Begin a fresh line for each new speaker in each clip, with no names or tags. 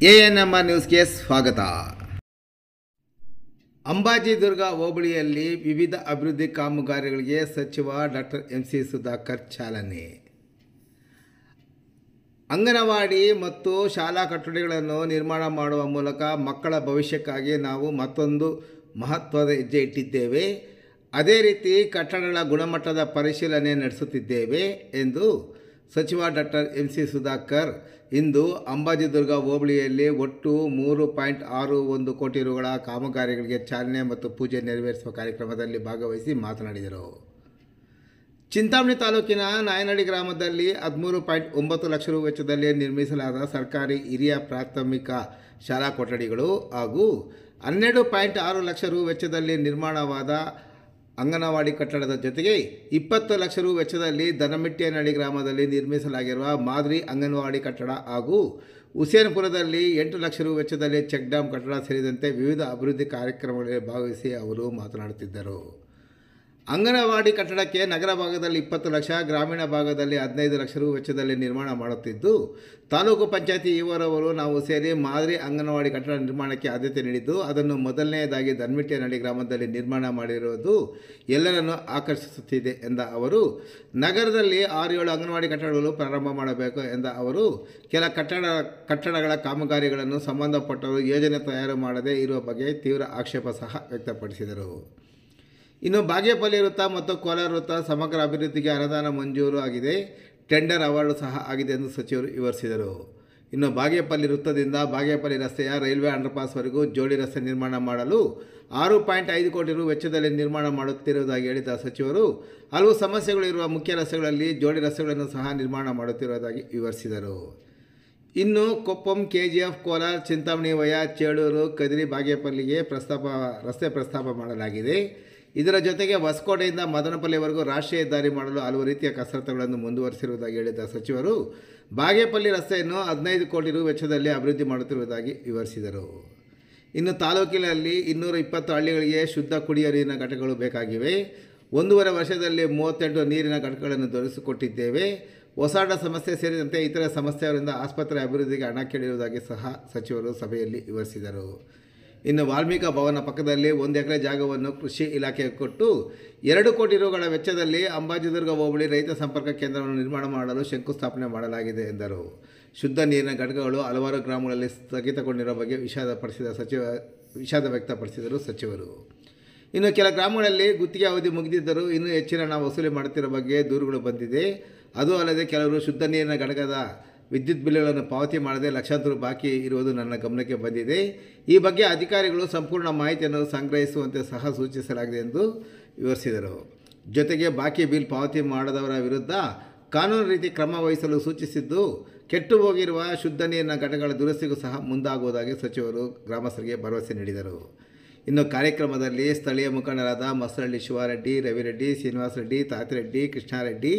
ANMR ನ್ಯೂಸ್ಗೆ ಸ್ವಾಗತ. ಅಂಬಾಜಿದುರ್ಗ ಹೋಬಳಿಯಲ್ಲಿ ವಿವಿಧ ಅಭಿವೃದ್ಧಿ ಕಾಮಗಾರಿಗಳಿಗೆ ಸಚಿವ ಡಾಕ್ಟರ್ MC ಸುಧಾಕರ್ ಚಾಲನೆ. ಅಂಗನವಾಡಿ ಮತ್ತು ಶಾಲಾ ಕಟ್ಟಡಗಳನ್ನು ನಿರ್ಮಾಣ ಮಾಡುವ ಮೂಲಕ ಮಕ್ಕಳ ಭವಿಷ್ಯಕ್ಕಾಗಿ ನಾವು ಮತ್ತೊಂದು ಮಹತ್ವದ ಹೆಜ್ಜೆ ಇಟ್ಟಿದ್ದೇವೆ. ಅದೇ ರೀತಿ ಕಟ್ಟಡಗಳ ಗುಣಮಟ್ಟದ ಪರಿಶೀಲನೆ ನಡೆಸುತ್ತಿದ್ದೇವೆ ಎಂದು ಸಚಿವ ಡಾಕ್ಟರ್ MC ಸುಧಾಕರ್ ಇಂದು ಅಂಬಾಜಿದುರ್ಗ ಹೋಬಳಿಯಲ್ಲಿ ಒಟ್ಟು 3.61 ಕೋಟಿ ರುಗಳ ಕಾಮಗಾರಿಗಳಿಗೆ ಚಾಲನೆ ಮತ್ತು ಪೂಜೆ ನೆರವೇರಿಸುವ ಕಾರ್ಯಕ್ರಮದಲ್ಲಿ ಭಾಗವಹಿಸಿ ಮಾತನಾಡಿದರು. ಚಿಂತಾಮಣಿ ತಾಲೂಕಿನ ನಾಯನಹಳ್ಳಿ ಗ್ರಾಮದಲ್ಲಿ 13.9 ಲಕ್ಷ ರು ವೆಚ್ಚದಲ್ಲಿ ನಿರ್ಮಿಸಲಾದ ಸರ್ಕಾರಿ ಹಿರಿಯ ಪ್ರಾಥಮಿಕ ಶಾಲಾ ಕೊಠಡಿಗಳು ಹಾಗೂ 12.6 ಲಕ್ಷ ರು ವೆಚ್ಚದಲ್ಲಿ ನಿರ್ಮಾಣವಾದ ಅಂಗನವಾಡಿ ಕಟ್ಟಡದ ಜೊತೆಗೆ 20 ಲಕ್ಷ ರು ವೆಚ್ಚದಲ್ಲಿ ದನಮಿಟ್ಟಿಯನಹಳ್ಳಿ ಗ್ರಾಮದಲ್ಲಿ ನಿರ್ಮಿಸಲಾಗಿರುವ ಮಾದರಿ ಅಂಗನವಾಡಿ ಕಟ್ಟಡ ಹಾಗೂ ಹುಸೇನಪುರದಲ್ಲಿ 8 ಲಕ್ಷ ರು ವೆಚ್ಚದಲ್ಲಿ ಚೆಕ್ ಡ್ಯಾಮ್ ಕಟ್ಟಡ ಸೇರಿದಂತೆ ವಿವಿಧ ಅಭಿವೃದ್ಧಿ ಕಾರ್ಯಕ್ರಮಗಳಲ್ಲಿ ಭಾಗವಹಿಸಿ ಅವರು ಮಾತನಾಡುತ್ತಿದ್ದರು. ಅಂಗನವಾಡಿ ಕಟ್ಟಡಕ್ಕೆ ನಗರ ಭಾಗದಲ್ಲಿ 20 ಲಕ್ಷ, ಗ್ರಾಮೀಣ ಭಾಗದಲ್ಲಿ 15 ಲಕ್ಷ ರು ವೆಚ್ಚದಲ್ಲಿ ನಿರ್ಮಾಣ ಮಾಡುತ್ತಿದ್ದು, ತಾಲೂಕು ಪಂಚಾಯತಿ ಇವರವರು ನಾವು ಸೇರಿ ಮಾದರಿ ಅಂಗನವಾಡಿ ಕಟ್ಟಡ ನಿರ್ಮಾಣಕ್ಕೆ ಆದ್ಯತೆ ನೀಡಿದ್ದು, ಅದನ್ನು ಮೊದಲನೆಯದಾಗಿ ದನಮಿಟ್ಟಿಯನಹಳ್ಳಿ ಗ್ರಾಮದಲ್ಲಿ ನಿರ್ಮಾಣ ಮಾಡಿರುವುದು ಎಲ್ಲರನ್ನು ಆಕರ್ಷಿಸುತ್ತಿದೆ ಎಂದ ಅವರು, ನಗರದಲ್ಲಿ 6-7 ಅಂಗನವಾಡಿ ಕಟ್ಟಡಗಳು ಪ್ರಾರಂಭ ಮಾಡಬೇಕು ಎಂದ ಅವರು, ಕೆಲ ಕಟ್ಟಡಗಳ ಕಾಮಗಾರಿಗಳನ್ನು ಸಂಬಂಧಪಟ್ಟವರು ಯೋಜನೆ ತಯಾರು ಮಾಡದೇ ಇರುವ ಬಗ್ಗೆ ತೀವ್ರ ಆಕ್ಷೇಪ ಸಹ ವ್ಯಕ್ತಪಡಿಸಿದರು. ಇನ್ನು ಬಾಗೇಪಲ್ಲಿ ವೃತ್ತ ಮತ್ತು ಕೋಲಾರ ವೃತ್ತ ಸಮಗ್ರ ಅಭಿವೃದ್ಧಿಗೆ ಅನುದಾನ ಮಂಜೂರು ಆಗಿದೆ, ಟೆಂಡರ್ ಅವಾರ್ಡು ಸಹ ಆಗಿದೆ ಎಂದು ಸಚಿವರು ವಿವರಿಸಿದರು. ಇನ್ನು ಬಾಗೇಪಲ್ಲಿ ವೃತ್ತದಿಂದ ಬಾಗೇಪಲ್ಲಿ ರಸ್ತೆಯ ರೈಲ್ವೆ ಅಂಡರ್ಪಾಸ್ವರೆಗೂ ಜೋಡಿ ರಸ್ತೆ ನಿರ್ಮಾಣ ಮಾಡಲು 6.5 ಕೋಟಿ ರು ವೆಚ್ಚದಲ್ಲಿ ನಿರ್ಮಾಣ ಮಾಡುತ್ತಿರುವುದಾಗಿ ಹೇಳಿದ ಸಚಿವರು, ಹಲವು ಸಮಸ್ಯೆಗಳು ಇರುವ ಮುಖ್ಯ ರಸ್ತೆಗಳಲ್ಲಿ ಜೋಡಿ ರಸ್ತೆಗಳನ್ನು ಸಹ ನಿರ್ಮಾಣ ಮಾಡುತ್ತಿರುವುದಾಗಿ ವಿವರಿಸಿದರು. ಇನ್ನು ಕೊಪ್ಪಂ, KGF, ಕೋಲಾರ, ಚಿಂತಾಮಣಿ ವಯ ಚೇಳೂರು, ಕದಿರಿ, ಬಾಗೇಪಲ್ಲಿಗೆ ರಸ್ತೆ ಪ್ರಸ್ತಾಪ ಮಾಡಲಾಗಿದೆ. ಇದರ ಜೊತೆಗೆ ಹೊಸಕೋಟೆಯಿಂದ ಮದನಪಲ್ಲಿವರೆಗೂ ರಾಷ್ಟ್ರೀಯ ಹೆದ್ದಾರಿ ಮಾಡಲು ಹಲವು ರೀತಿಯ ಕಸರತ್ತುಗಳನ್ನು ಮುಂದುವರಿಸಿರುವುದಾಗಿ ಹೇಳಿದ ಸಚಿವರು, ಬಾಗೇಪಲ್ಲಿ ರಸ್ತೆಯನ್ನು 15 ಕೋಟಿ ರು ವೆಚ್ಚದಲ್ಲಿ ಅಭಿವೃದ್ಧಿ ಮಾಡುತ್ತಿರುವುದಾಗಿ ವಿವರಿಸಿದರು. ಇನ್ನು ತಾಲೂಕಿನಲ್ಲಿ 220 ಹಳ್ಳಿಗಳಿಗೆ ಶುದ್ಧ ಕುಡಿಯುವ ನೀರಿನ ಘಟಕಗಳು ಬೇಕಾಗಿವೆ. 1.5 ವರ್ಷದಲ್ಲಿ 38 ನೀರಿನ ಘಟಕಗಳನ್ನು ದೊರಕಿಸಿಕೊಟ್ಟಿದ್ದೇವೆ. ಹೊಸಾಡ ಸಮಸ್ಯೆ ಸೇರಿದಂತೆ ಇತರೆ ಸಮಸ್ಯೆಗಳಿಂದ ಆಸ್ಪತ್ರೆ ಅಭಿವೃದ್ಧಿಗೆ ಹಣ ಕೇಳಿರುವುದಾಗಿ ಸಹ ಸಚಿವರು ಸಭೆಯಲ್ಲಿ ವಿವರಿಸಿದರು. ಇನ್ನು ವಾಲ್ಮೀಕಿ ಭವನ ಪಕ್ಕದಲ್ಲಿ 1 ಎಕರೆ ಜಾಗವನ್ನು ಕೃಷಿ ಇಲಾಖೆಗೆ ಕೊಟ್ಟು 2 ಕೋಟಿ ರುಗಳ ವೆಚ್ಚದಲ್ಲಿ ಅಂಬಾಜಿದುರ್ಗ ಹೋಬಳಿ ರೈತ ಸಂಪರ್ಕ ಕೇಂದ್ರವನ್ನು ನಿರ್ಮಾಣ ಮಾಡಲು ಶಂಕುಸ್ಥಾಪನೆ ಮಾಡಲಾಗಿದೆ ಎಂದರು. ಶುದ್ಧ ನೀರಿನ ಘಟಕಗಳು ಹಲವಾರು ಗ್ರಾಮಗಳಲ್ಲಿ ಸ್ಥಗಿತಗೊಂಡಿರುವ ಬಗ್ಗೆ ವಿಷಾದ ವ್ಯಕ್ತಪಡಿಸಿದರು ಸಚಿವರು. ಇನ್ನು ಕೆಲ ಗ್ರಾಮಗಳಲ್ಲಿ ಗುತ್ತಿಗೆ ಅವಧಿ ಮುಗಿದಿದ್ದರೂ ಇನ್ನೂ ಹೆಚ್ಚಿನ ಹಣ ವಸೂಲಿ ಮಾಡುತ್ತಿರುವ ಬಗ್ಗೆ ದೂರುಗಳು ಬಂದಿದೆ. ಅದು ಅಲ್ಲದೆ ಕೆಲವರು ಶುದ್ಧ ನೀರಿನ ಘಟಕದ ವಿದ್ಯುತ್ ಬಿಲ್ಗಳನ್ನು ಪಾವತಿ ಮಾಡದೆ ಲಕ್ಷಾಂತರ ರು ಬಾಕಿ ಇರುವುದು ನನ್ನ ಗಮನಕ್ಕೆ ಬಂದಿದೆ. ಈ ಬಗ್ಗೆ ಅಧಿಕಾರಿಗಳು ಸಂಪೂರ್ಣ ಮಾಹಿತಿಯನ್ನು ಸಂಗ್ರಹಿಸುವಂತೆ ಸಹ ಸೂಚಿಸಲಾಗಿದೆ ಎಂದು ವಿವರಿಸಿದರು. ಜೊತೆಗೆ ಬಾಕಿ ಬಿಲ್ ಪಾವತಿ ಮಾಡದವರ ವಿರುದ್ಧ ಕಾನೂನು ರೀತಿ ಕ್ರಮ ವಹಿಸಲು ಸೂಚಿಸಿದ್ದು, ಕೆಟ್ಟು ಹೋಗಿರುವ ಶುದ್ಧ ನೀರಿನ ಘಟಕಗಳ ದುರಸ್ತಿಗೂ ಸಹ ಮುಂದಾಗುವುದಾಗಿ ಸಚಿವರು ಗ್ರಾಮಸ್ಥರಿಗೆ ಭರವಸೆ ನೀಡಿದರು. ಇನ್ನು ಕಾರ್ಯಕ್ರಮದಲ್ಲಿ ಸ್ಥಳೀಯ ಮುಖಂಡರಾದ ಮಸರಳ್ಳಿ ಶಿವಾರೆಡ್ಡಿ, ರವಿರೆಡ್ಡಿ, ಶ್ರೀನಿವಾಸ ರೆಡ್ಡಿ, ತಾತಿರೆಡ್ಡಿ, ಕೃಷ್ಣಾರೆಡ್ಡಿ,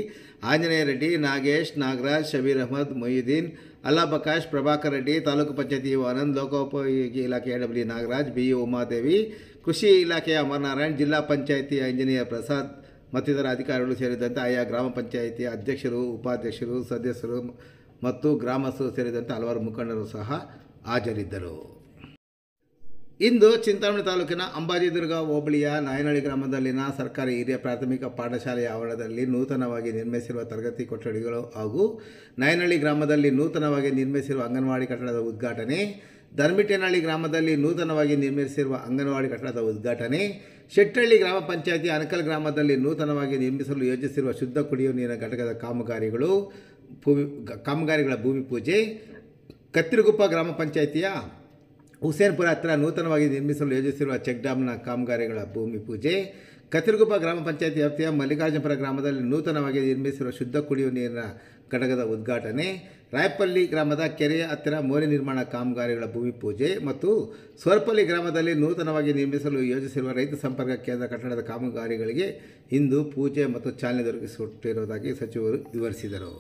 ಆಂಜನೇಯ ರೆಡ್ಡಿ, ನಾಗೇಶ್, ನಾಗರಾಜ್, ಶಬೀರ್ ಅಹಮದ್, ಮೊಯ್ಯುದ್ದೀನ್, ಅಲ್ಲಾಬಕಾಶ್, ಪ್ರಭಾಕರ್ ರೆಡ್ಡಿ, ತಾಲೂಕು ಪಂಚಾಯತಿ ಆನಂದ್, ಲೋಕೋಪಯೋಗಿ ಇಲಾಖೆ ಡಬ್ಲ್ಯೂ ನಾಗರಾಜ್, BU ಉಮಾದೇವಿ, ಕೃಷಿ ಇಲಾಖೆಯ ಅಮರನಾರಾಯಣ್, ಜಿಲ್ಲಾ ಪಂಚಾಯತಿ ಇಂಜಿನಿಯರ್ ಪ್ರಸಾದ್ ಮತ್ತಿತರ ಅಧಿಕಾರಿಗಳು ಸೇರಿದಂತೆ ಆಯಾ ಗ್ರಾಮ ಪಂಚಾಯಿತಿಯ ಅಧ್ಯಕ್ಷರು, ಉಪಾಧ್ಯಕ್ಷರು, ಸದಸ್ಯರು ಮತ್ತು ಗ್ರಾಮಸ್ಥರು ಸೇರಿದಂತೆ ಹಲವಾರು ಮುಖಂಡರು ಸಹ ಹಾಜರಿದ್ದರು. ಇಂದು ಚಿಂತಾಮಣಿ ತಾಲೂಕಿನ ಅಂಬಾಜಿದುರ್ಗ ಹೋಬಳಿಯ ನಾಯನಹಳ್ಳಿ ಗ್ರಾಮದಲ್ಲಿನ ಸರ್ಕಾರಿ ಹಿರಿಯ ಪ್ರಾಥಮಿಕ ಪಾಠಶಾಲೆಯ ಆವರಣದಲ್ಲಿ ನೂತನವಾಗಿ ನಿರ್ಮಿಸಿರುವ ತರಗತಿ ಕೊಠಡಿಗಳು ಹಾಗೂ ನಾಯನಹಳ್ಳಿ ಗ್ರಾಮದಲ್ಲಿ ನೂತನವಾಗಿ ನಿರ್ಮಿಸಿರುವ ಅಂಗನವಾಡಿ ಕಟ್ಟಡದ ಉದ್ಘಾಟನೆ, ದನಮಿಟ್ಟಿಯನಹಳ್ಳಿ ಗ್ರಾಮದಲ್ಲಿ ನೂತನವಾಗಿ ನಿರ್ಮಿಸಿರುವ ಅಂಗನವಾಡಿ ಕಟ್ಟಡದ ಉದ್ಘಾಟನೆ, ಶೆಟ್ಟಹಳ್ಳಿ ಗ್ರಾಮ ಪಂಚಾಯತಿ ಅನಕಲ್ ಗ್ರಾಮದಲ್ಲಿ ನೂತನವಾಗಿ ನಿರ್ಮಿಸಲು ಯೋಜಿಸಿರುವ ಶುದ್ಧ ಕುಡಿಯುವ ನೀರಿನ ಘಟಕದ ಕಾಮಗಾರಿಗಳ ಭೂಮಿ ಪೂಜೆ, ಕತ್ತಿರಗುಪ್ಪ ಗ್ರಾಮ ಪಂಚಾಯಿತಿಯ ಹುಸೇನಪುರ ಹತ್ತಿರ ನೂತನವಾಗಿ ನಿರ್ಮಿಸಲು ಯೋಜಿಸಿರುವ ಚೆಕ್ ಡ್ಯಾಮ್ನ ಕಾಮಗಾರಿಗಳ ಭೂಮಿ ಪೂಜೆ, ಕತ್ತಿರಗುಪ್ಪ ಗ್ರಾಮ ಪಂಚಾಯತಿ ವ್ಯಾಪ್ತಿಯ ಮಲ್ಲಿಕಾರ್ಜುನಪುರ ಗ್ರಾಮದಲ್ಲಿ ನೂತನವಾಗಿ ನಿರ್ಮಿಸಿರುವ ಶುದ್ಧ ಕುಡಿಯುವ ನೀರಿನ ಘಟಕದ ಉದ್ಘಾಟನೆ, ರಾಯಪಲ್ಲಿ ಗ್ರಾಮದ ಕೆರೆಯ ಹತ್ತಿರ ಮೋರಿ ನಿರ್ಮಾಣ ಕಾಮಗಾರಿಗಳ ಭೂಮಿ ಪೂಜೆ ಮತ್ತು ಸ್ವರ್ಪಲ್ಲಿ ಗ್ರಾಮದಲ್ಲಿ ನೂತನವಾಗಿ ನಿರ್ಮಿಸಲು ಯೋಜಿಸಿರುವ ರೈತ ಸಂಪರ್ಕ ಕೇಂದ್ರ ಕಟ್ಟಡದ ಕಾಮಗಾರಿಗಳಿಗೆ ಇಂದು ಪೂಜೆ ಮತ್ತು ಚಾಲನೆ ದೊರಕಿಸಿಕೊಟ್ಟಿರುವುದಾಗಿ ಸಚಿವರು ವಿವರಿಸಿದರು.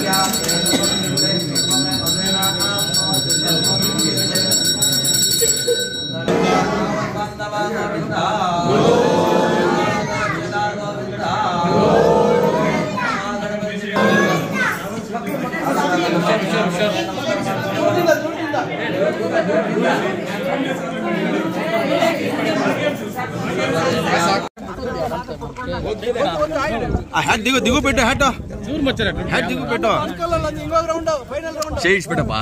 Yeah. దిగు దిగు పెట్టు హ్యాట్ హ్యాట్ దిగు పెట్టు చేయించి పెట్టప్పా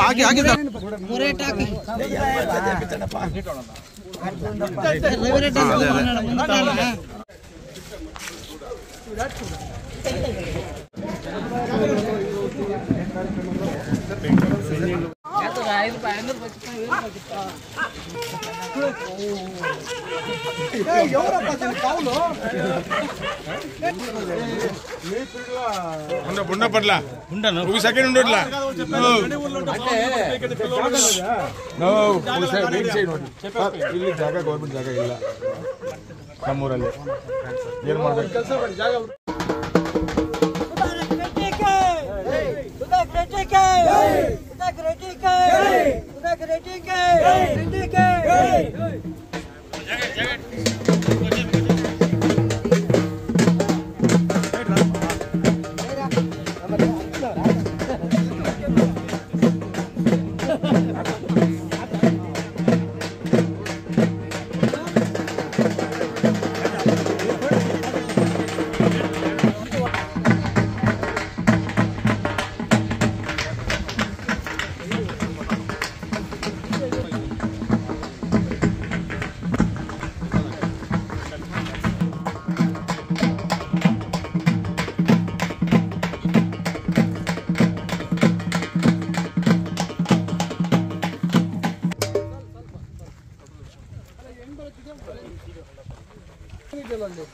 ఆగి ఆగి
ಬುಂಡ ಪಡ್ಲ ಸೆಕೆಂಡ್ ಉಂಡೋಡ್ಲ ಇಲ್ಲಿ ಜಾಗ ಗೌರ್ಮೆಂಟ್ ಜಾಗ ಇಲ್ಲ ನಮ್ಮೂರಲ್ಲಿ ಏನ್ ಮಾಡ್ಬೇಕು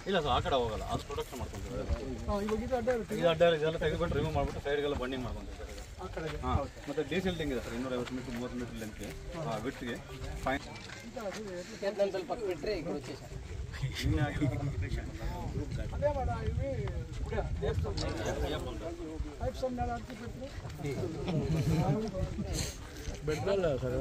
ಇಲ್ಲ ಸರ್ ಆ ಕಡೆ ಹೋಗಲ್ಲ ಅದು ಪ್ರೊಡಕ್ಷನ್ ಮಾಡ್ಕೊಂತೀವಿ ಇದು ಅಡ್ಡ ಇದೆಲ್ಲ ತೆಗೆದುಬಿಟ್ಟು ರಿಮೂವ್ ಮಾಡಿಬಿಟ್ಟು ಸೈಡ್ಗೆಲ್ಲ ಬಂಡಿಂಗ್ ಮಾಡ್ಕೊಂತೀವಿ ಸರ್ ಹಾಂ ಮತ್ತು ಡೀಸೆಲ್ ಟಿಂಗ್ ಇದೆ ಸರ್ 250 ಮೀಟರ್ 30 ಮೀಟರ್ ಲೆಂತ್ಗೆ ವಿಡ್ತ್ಗೆ ಫೈನ್
ಸ್ವಲ್ಪ ಬಿಟ್ಟರೆ
ಬೆಡ್ಡಲ್ಲ ಸರ್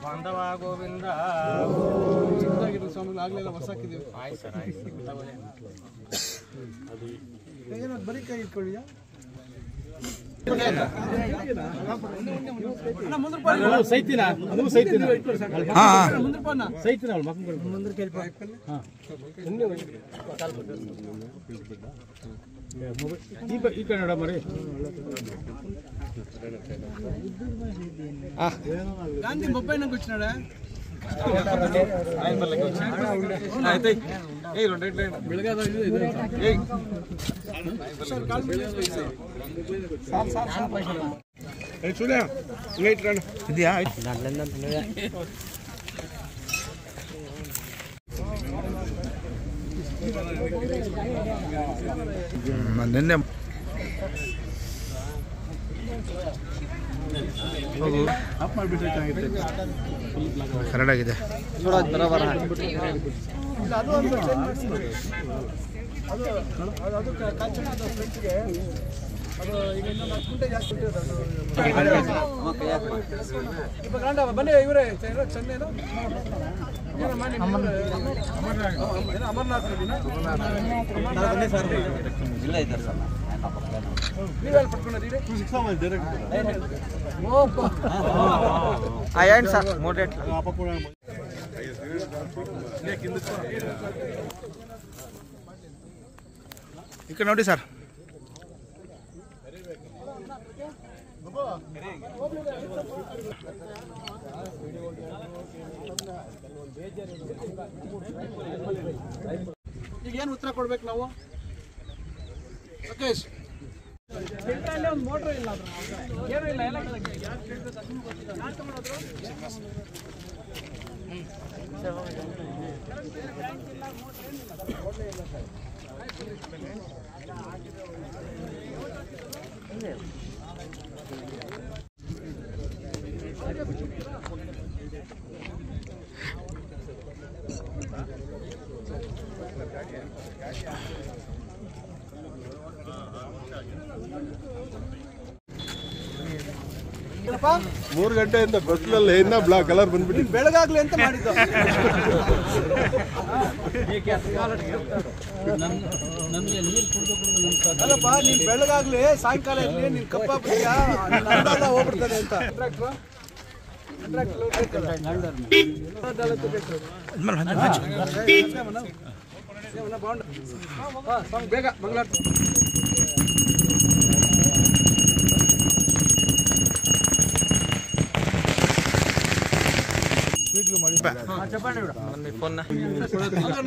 ಬಾಂಧವ ಗೋವಿಂದ
ಸ್ವಾಮಿ ಆಗ್ಲೆಲ್ಲ ಹೊಸ ಹಾಕಿದ್ದೀವಿ ಬರೀ ಕೈ ಇಟ್ಕೊಳ್ಳಿಯಾ ಸೈತಿನ ಅದು ಸೈತಿನ ಸೈತಿನ ಈ ಕನ್ನಡ ಮರಿ ಗಾಂಧಿ ಬೊಬ್ಬೈನ ಕೂರ್చున్నాడా
ನಿನ್ನೆ ಕರೆಕ್ಟ್ ಆಗಿದೆ
ಬನ್ನಿ ಇವರೇ ಚೆನ್ನೈನು ಅಮರ್ನಾಥ್
ಜಿಲ್ಲಾ ಇದ್ದಾರೆ ಸರ್
ನೀವೆಲ್ಲಿ ಪಡ್ಕೊಂಡಿದ್ದೀರಿ
ಅಯ್ಯನ್ ಸರ್ ಮೋಡೇಟ್
ಈಗ ನೋಡಿ ಸರ್
ಈಗ ಏನು ಉತ್ತರ ಕೊಡ್ಬೇಕು ನಾವು ರಾಕೇಶ್ ಒಂದು ಮೋಟ್ರ್ ಇಲ್ಲ ಏನೂ ಇಲ್ಲ ಎಲ್ಲ
ಮೂರು ಗಂಟೆಯಿಂದ ಬಸ್ನಲ್ಲಿ ಇನ್ನ ಬ್ಲಾಕ್ ಕಲರ್ ಬಂದ್ಬಿಟ್ಟು
ಬೆಳಗಾಗ್ಲಿ ಅಂತ ಮಾಡಿದ್ದು. ಅಲ್ಲಪ್ಪ ನೀನ್ ಬೆಳಗಾಗ್ಲಿ ಸಾಯಂಕಾಲ ಇರ್ಲಿ ನೀನ್ ಕಪ್ಪ ಹೋಗ್ಬಿಡ್ತಾನೆ ಅಂತ. ಬೇಗ ಮಂಗಳಾರ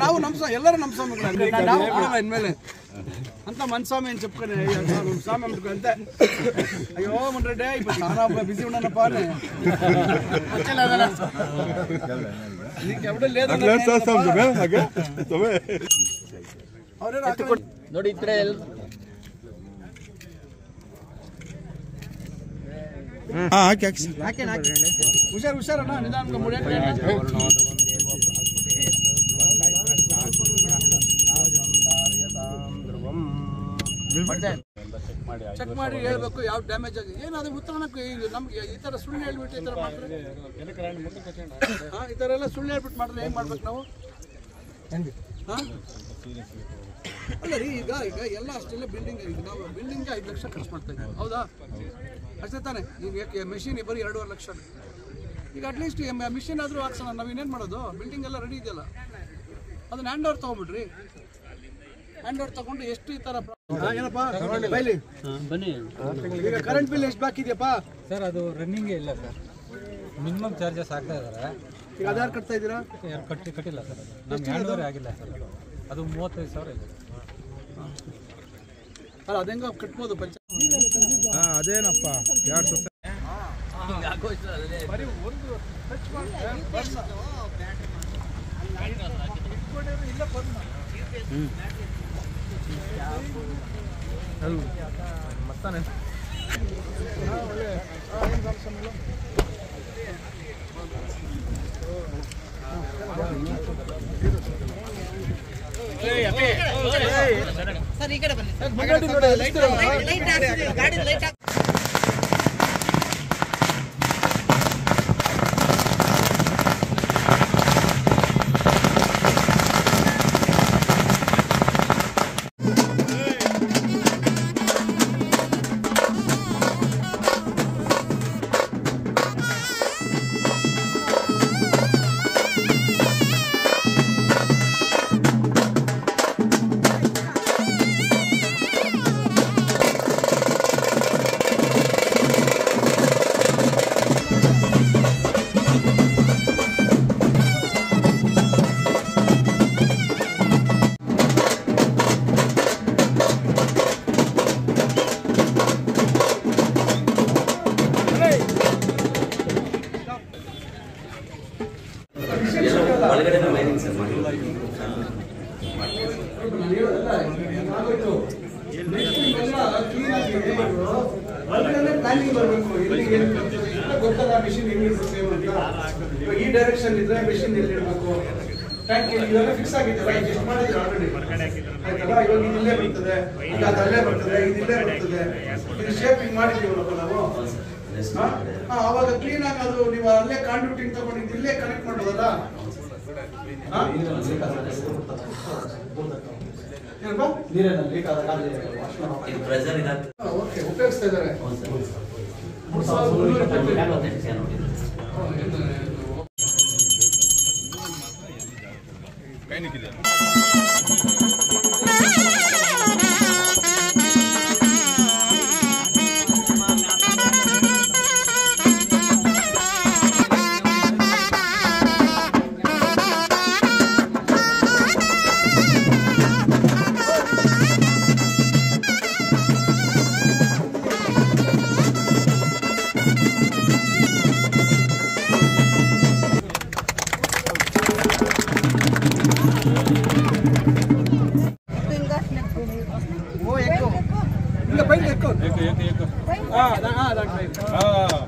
ನಾವು ನಮ್ಮ ಎಲ್ಲರೂ ನಮ್ಮ ಸ್ವಾಮಿಗಳು ನಾವು ಕೊಡಲ್ಲ ಇನ್ಮೇಲೆ ಅಂತ ಮನ್ಸ್ವಾಮಿ ಅಂತ చెప్పుకొని స్వామి అంతే. అయ్యో ముండ్రెడ్డి ఇప్పుడు చాలా బిజీ ఉన్నానప్పా నీకెవడూ లేదు
ನೋಡಿ
ಹುಷಾರು ಹುಷಾರಣ್ಣ ನಿಧಾನ ಚೆಕ್ ಮಾಡಿ ಹೇಳ್ಬೇಕು ಯಾವ ಡ್ಯಾಮೇಜ್ ಆಗಿದೆ ಏನಾದ್ರು ಉತ್ತರಕ್ಕೆ ನಮ್ಗೆ ಈ ತರ ಸುಳ್ಳು ಹೇಳ್ಬಿಟ್ಟು ಈ ತರ ಮಾಡಿದ್ರೆ ಈ ತರ ಎಲ್ಲ ಸುಳ್ಳು ಹೇಳ್ಬಿಟ್ಟು ಮಾಡಿದ್ರೆ ಹೆಂಗ್ ಮಾಡ್ಬೇಕು ನಾವು? ಅಲ್ಲ ರೀ ಈಗ ಎಲ್ಲ ಅಷ್ಟೆಲ್ಲ ಬಿಲ್ಡಿಂಗ್ ಈಗ ನಾವು ಬಿಲ್ಡಿಂಗ್ಗೆ 5 ಲಕ್ಷ ಖರ್ಚು ಮಾಡ್ತಾ ಇದ್ದೀವಿ ಹೌದಾ? ಅಷ್ಟೇ ತಾನೆ. ಈಗ ಮೆಷಿನ್ ಬರೀ 2.5 ಲಕ್ಷ. ಈಗ ಅಟ್ಲೀಸ್ಟ್ ಮಿಷಿನ್ ಆದರೂ ಹಾಕ್ಸೋಣ. ನಾವು ಇನ್ನೇನು ಮಾಡೋದು? ಬಿಲ್ಡಿಂಗ್ ಎಲ್ಲ ರೆಡಿ ಇದೆಯಲ್ಲ, ಅದನ್ನ ಹ್ಯಾಂಡ್ ಓವರ್ ತೊಗೊಬಿಡ್ರಿ. ಹ್ಯಾಂಡ್ ಓವರ್ ತಗೊಂಡು ಎಷ್ಟು ಈ ಥರ ಏನಪ್ಪ ಬನ್ನಿ. ಈಗ ಕರೆಂಟ್ ಬಿಲ್ ಎಷ್ಟು ಬಾಕಿ ಇದೆಯಪ್ಪ
ಸರ್? ಅದು ರನ್ನಿಂಗೇ ಇಲ್ಲ ಸರ್, ಮಿನಿಮಮ್ ಚಾರ್ಜಸ್ ಆಗ್ತಾ ಇದ್ದಾರೆ.
ಈಗ ಆಧಾರ್ ಕಟ್ತಾ ಇದ್ದೀರಾ?
ಕಟ್ಟಿಲ್ಲ ಸರ್, ಅದು ನಮ್ಗೆ ಹ್ಯಾಂಡ್ ಓವರ್ ಆಗಿಲ್ಲ ಸರ್. ಅದು 35,000 ಇದೆ.
ಅಲ್ಲ ಅದೆಂಗ ಕಟ್ಬೋದು ಪಂಚಾಯತ್?
ಅದೇನಪ್ಪ 2
ಮತ್ತಾನೆ
ಸರ್ ಈ ಕಡೆ ಬನ್ನಿ. ಗಾಡಿ ಲೈಟ್
ಈ ಡೈರೆಕ್ಷನ್ ಇದ್ರೆ ಮೆಷಿನ್ ಎಲ್ಲಿ ಇಡಬೇಕು, ಟ್ಯಾಂಕ್ ಇವೆಲ್ಲ ಫಿಕ್ಸ್ ಆಗಿದೆ ಎಷ್ಟು ಮಾಡಿದ್ರೆ ಆಲ್ರೆಡಿ ಆಯ್ತಲ್ಲ. ಇವಾಗ ಇಲ್ಲೇ ಬರ್ತದೆ, ಈಗ ಅದಲ್ಲೇ ಬರ್ತದೆ, ಇದಿಲ್ಲೇ ಬರ್ತದೆ. ಇದು ಶೇಪಿಂಗ್ ಮಾಡಿದೀವಲ್ಲಪ್ಪ ನಾವು. ಅವಾಗ ಕ್ಲೀನ್ ಆಗಿ ಅದು ನೀವು ಅಲ್ಲೇ ಕಾಂಟ್ರಿಬ್ಯೂಟಿಂಗ್ ತಗೊಂಡು ಇಲ್ಲೇ ಕನೆಕ್ಟ್ ಮಾಡೋದಲ್ಲ. ಓಕೆ ಉಪಯೋಗಿಸ್ತಾ ಇದ್ದಾರೆ. ಪೈಲ್ ಎಕ್ಕು
ಏಕ ಏಕ ಏಕ
ಹಾಂ ಹಾಂ